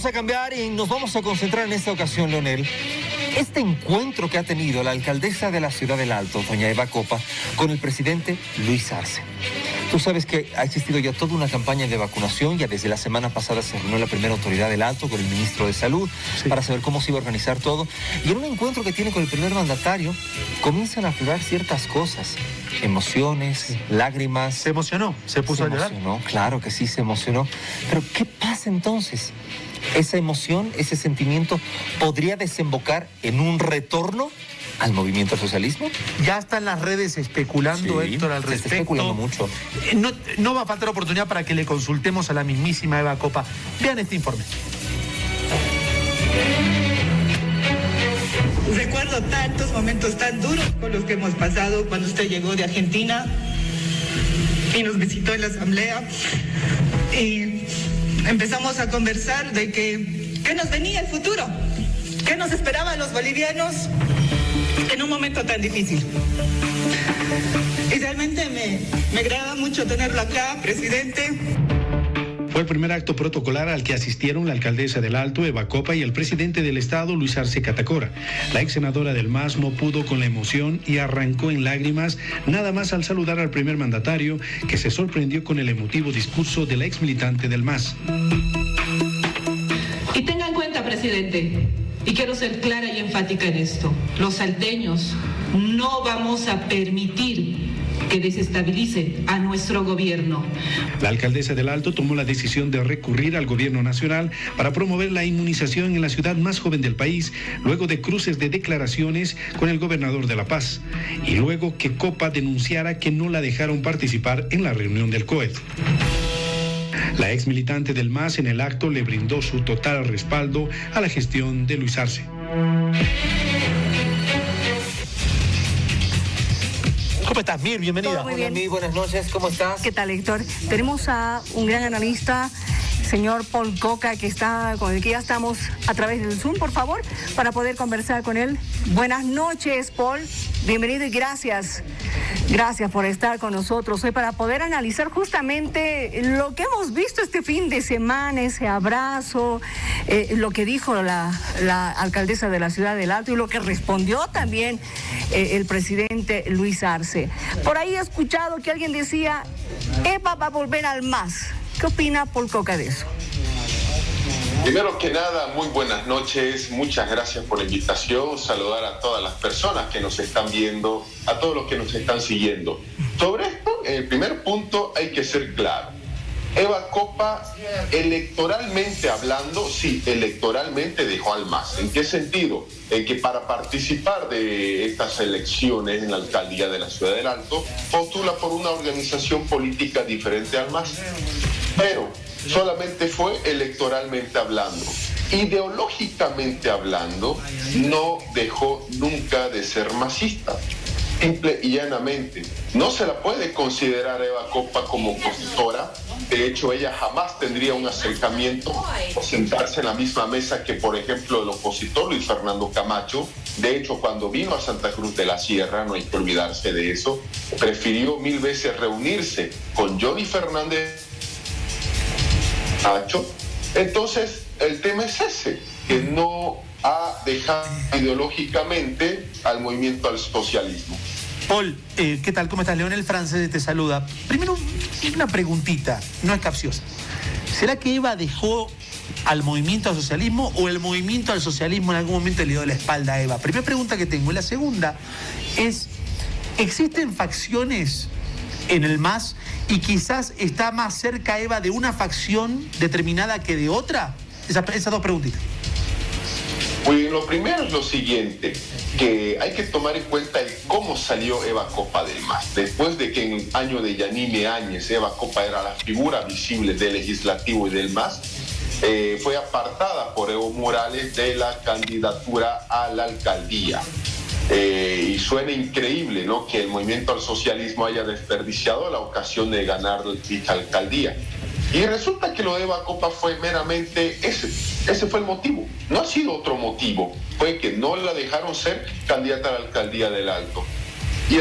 Vamos a cambiar y nos vamos a concentrar en esta ocasión, Leonel. Este encuentro que ha tenido la alcaldesa de la Ciudad del Alto, doña Eva Copa, con el presidente Luis Arce. Tú sabes que ha existido ya toda una campaña de vacunación. Ya desde la semana pasada se reunió la primera autoridad del Alto con el ministro de Salud para saber cómo se iba a organizar todo. Y en un encuentro que tiene con el primer mandatario, comienzan a aflorar ciertas cosas. Emociones, lágrimas. ¿Se emocionó? ¿Se puso a llorar? Claro que sí, se emocionó. Pero ¿qué pasa entonces? ¿Esa emoción, ese sentimiento podría desembocar en un retorno al movimiento al socialismo? Ya están las redes especulando, sí, Héctor, al se respecto. está especulando mucho. No va a faltar oportunidad para que le consultemos a la mismísima Eva Copa. Vean este informe. Recuerdo tantos momentos tan duros con los que hemos pasado cuando usted llegó de Argentina y nos visitó en la asamblea y empezamos a conversar de qué nos venía el futuro, qué nos esperaba a los bolivianos en un momento tan difícil. Y realmente me agrada mucho tenerlo acá, presidente. Fue el primer acto protocolar al que asistieron la alcaldesa del Alto, Eva Copa, y el presidente del Estado, Luis Arce Catacora. La ex senadora del MAS no pudo con la emoción y arrancó en lágrimas, nada más al saludar al primer mandatario, que se sorprendió con el emotivo discurso de la ex militante del MAS. Y tenga en cuenta, presidente, y quiero ser clara y enfática en esto, los salteños no vamos a permitir que desestabilice a nuestro gobierno. La alcaldesa del Alto tomó la decisión de recurrir al gobierno nacional para promover la inmunización en la ciudad más joven del país, luego de cruces de declaraciones con el gobernador de La Paz, y luego que Copa denunciara que no la dejaron participar en la reunión del COED. La ex militante del MAS en el acto le brindó su total respaldo a la gestión de Luis Arce. ¿Cómo estás, Mir? Bienvenida. Muy bien. Hola, Mir, buenas noches, ¿cómo estás? ¿Qué tal, Héctor? Tenemos a un gran analista, señor Paul Coca, con el que ya estamos a través del Zoom, por favor, para poder conversar con él. Buenas noches, Paul. Bienvenido y gracias. Gracias por estar con nosotros hoy para poder analizar justamente lo que hemos visto este fin de semana, ese abrazo, lo que dijo la alcaldesa de la Ciudad del Alto y lo que respondió también el presidente Luis Arce. Por ahí he escuchado que alguien decía, Eva va a volver al MAS. ¿Qué opina Paul Coca de eso? Primero que nada, muy buenas noches, muchas gracias por la invitación, saludar a todas las personas que nos están viendo, a todos los que nos están siguiendo. Sobre esto, en el primer punto hay que ser claro. Eva Copa, electoralmente hablando, sí, electoralmente dejó al MAS. ¿En qué sentido? En que para participar de estas elecciones en la alcaldía de la Ciudad del Alto, postula por una organización política diferente al MAS. Pero solamente fue electoralmente hablando. Ideológicamente hablando, no dejó nunca de ser masista. Simple y llanamente. No se la puede considerar Eva Copa como opositora. De hecho, ella jamás tendría un acercamiento o sentarse en la misma mesa que, por ejemplo, el opositor Luis Fernando Camacho. De hecho, cuando vino a Santa Cruz de la Sierra, no hay que olvidarse de eso, prefirió 1000 veces reunirse con Johnny Fernández Camacho. Entonces, el tema es ese, que no ha dejado ideológicamente al movimiento al socialismo. Paul, ¿qué tal? ¿Cómo estás? Leonel Francés te saluda. Primero, una preguntita, no es capciosa. ¿Será que Eva dejó al movimiento al socialismo o el movimiento al socialismo en algún momento le dio la espalda a Eva? Primera pregunta que tengo. Y la segunda es, ¿existen facciones en el MAS y quizás está más cerca Eva de una facción determinada que de otra? Esas dos preguntitas. Pues lo primero es lo siguiente, que hay que tomar en cuenta cómo salió Eva Copa del MAS. Después de que en el año de Yanine Áñez Eva Copa era la figura visible del legislativo y del MAS, fue apartada por Evo Morales de la candidatura a la alcaldía. Y suena increíble, ¿no?, que el movimiento al socialismo haya desperdiciado la ocasión de ganar dicha alcaldía. Y resulta que lo de Eva Copa fue meramente ese fue el motivo. No ha sido otro motivo. Fue que no la dejaron ser candidata a la alcaldía del Alto. Y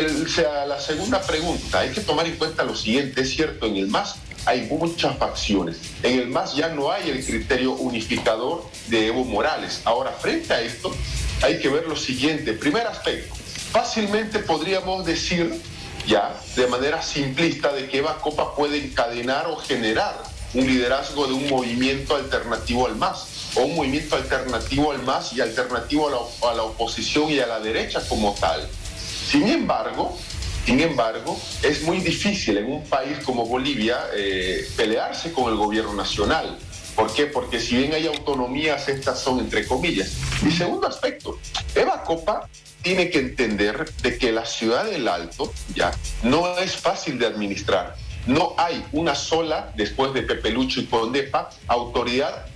la segunda pregunta, hay que tomar en cuenta lo siguiente, es cierto, en el MAS hay muchas facciones. En el MAS ya no hay el criterio unificador de Evo Morales. Ahora, frente a esto, hay que ver lo siguiente. Primer aspecto, fácilmente podríamos decir ya de manera simplista de que Eva Copa puede encadenar o generar un liderazgo de un movimiento alternativo al MAS, o un movimiento alternativo al MAS y alternativo a la oposición y a la derecha como tal. Sin embargo, es muy difícil en un país como Bolivia pelearse con el gobierno nacional. ¿Por qué? Porque si bien hay autonomías, estas son entre comillas. Y segundo aspecto, Eva Copa tiene que entender de que la ciudad del Alto ya no es fácil de administrar. No hay una sola, después de Pepe Lucho y Condepa, autoridad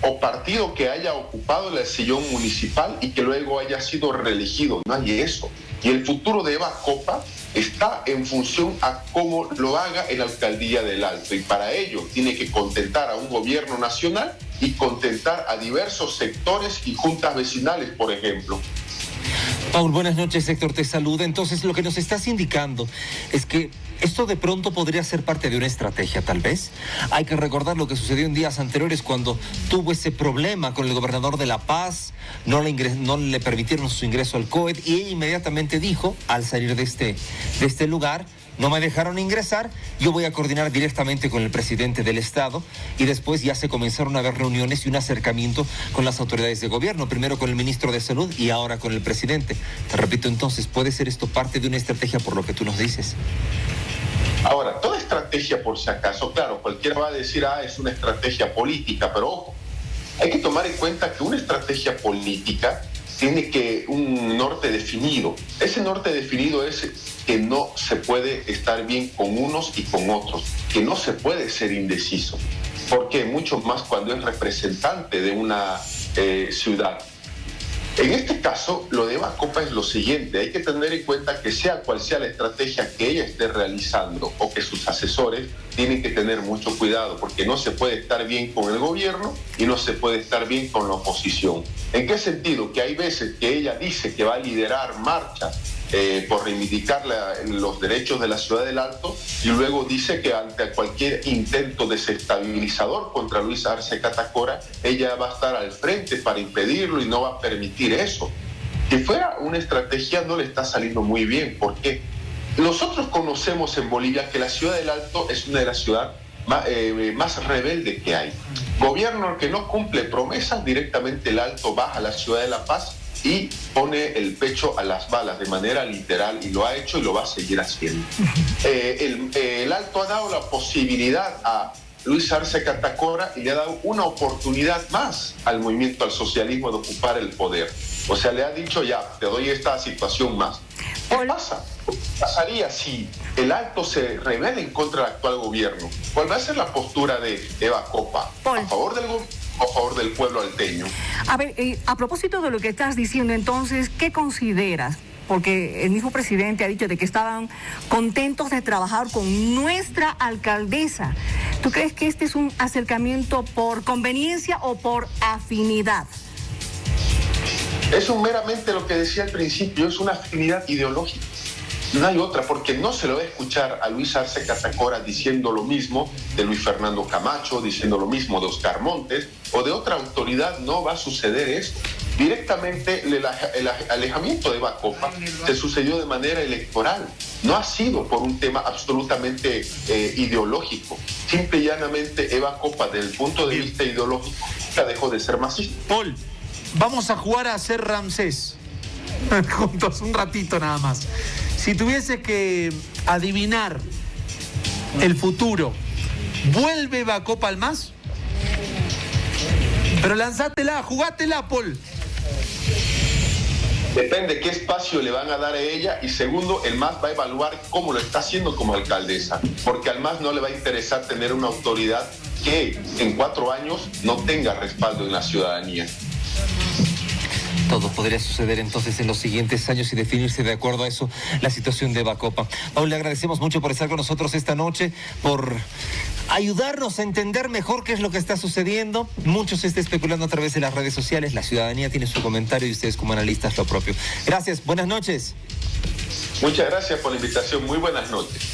o partido que haya ocupado el sillón municipal y que luego haya sido reelegido. No hay eso. Y el futuro de Eva Copa está en función a cómo lo haga en la alcaldía del Alto. Y para ello tiene que contentar a un gobierno nacional y contentar a diversos sectores y juntas vecinales, por ejemplo. Paul, buenas noches, Héctor te saluda. Entonces, lo que nos estás indicando es que esto de pronto podría ser parte de una estrategia, tal vez. Hay que recordar lo que sucedió en días anteriores cuando tuvo ese problema con el gobernador de La Paz, no le permitieron su ingreso al COED y ella inmediatamente dijo, al salir de este lugar, no me dejaron ingresar, yo voy a coordinar directamente con el presidente del Estado, y después ya se comenzaron a ver reuniones y un acercamiento con las autoridades de gobierno, primero con el ministro de Salud y ahora con el presidente. Te repito entonces, ¿puede ser esto parte de una estrategia por lo que tú nos dices? Ahora, toda estrategia, por si acaso, claro, cualquiera va a decir, es una estrategia política, pero ojo, hay que tomar en cuenta que una estrategia política tiene un norte definido. Ese norte definido es que no se puede estar bien con unos y con otros, que no se puede ser indeciso, porque mucho más cuando es representante de una ciudad. En este caso, lo de Eva Copa es lo siguiente, hay que tener en cuenta que sea cual sea la estrategia que ella esté realizando o que sus asesores tienen que tener mucho cuidado, porque no se puede estar bien con el gobierno y no se puede estar bien con la oposición. ¿En qué sentido? Que hay veces que ella dice que va a liderar marchas por reivindicar los derechos de la ciudad del Alto y luego dice que ante cualquier intento desestabilizador contra Luis Arce Catacora, ella va a estar al frente para impedirlo y no va a permitir eso. Que fuera una estrategia no le está saliendo muy bien. ¿Por qué? Nosotros conocemos en Bolivia que la ciudad del Alto es una de las ciudades más rebelde que hay. Gobierno que no cumple promesas, directamente el Alto baja a la ciudad de La Paz y pone el pecho a las balas de manera literal, y lo ha hecho y lo va a seguir haciendo. El Alto ha dado la posibilidad a Luis Arce Catacora y le ha dado una oportunidad más al movimiento al socialismo de ocupar el poder. O sea, le ha dicho, ya, te doy esta situación más. ¿Qué pasa? ¿Qué pasaría si el Alto se rebela en contra del actual gobierno? ¿Cuál va a ser la postura de Eva Copa? ¿A favor del gobierno o a favor del pueblo alteño? A ver, a propósito de lo que estás diciendo, entonces, ¿qué consideras? Porque el mismo presidente ha dicho de que estaban contentos de trabajar con nuestra alcaldesa. ¿Tú crees que este es un acercamiento por conveniencia o por afinidad? Es meramente lo que decía al principio, es una afinidad ideológica. No hay otra, porque no se lo va a escuchar a Luis Arce Catacora diciendo lo mismo de Luis Fernando Camacho, diciendo lo mismo de Oscar Montes o de otra autoridad. No va a suceder esto. Directamente el alejamiento de Eva Copa se sucedió de manera electoral. No ha sido por un tema absolutamente ideológico. Simple y llanamente Eva Copa, desde el punto de vista ideológico, ya dejó de ser masista. Paul, vamos a jugar a ser Ramsés juntos un ratito nada más. Si tuviese que adivinar el futuro, ¿vuelve Eva Copa al MAS? Pero lanzátela, jugátela, Paul. Depende qué espacio le van a dar a ella, y segundo, el MAS va a evaluar cómo lo está haciendo como alcaldesa, porque al MAS no le va a interesar tener una autoridad que en 4 años no tenga respaldo en la ciudadanía. Todo podría suceder entonces en los siguientes años y definirse de acuerdo a eso la situación de Eva Copa. Paul, le agradecemos mucho por estar con nosotros esta noche, por ayudarnos a entender mejor qué es lo que está sucediendo. Mucho se está especulando a través de las redes sociales. La ciudadanía tiene su comentario y ustedes como analistas lo propio. Gracias, buenas noches. Muchas gracias por la invitación. Muy buenas noches.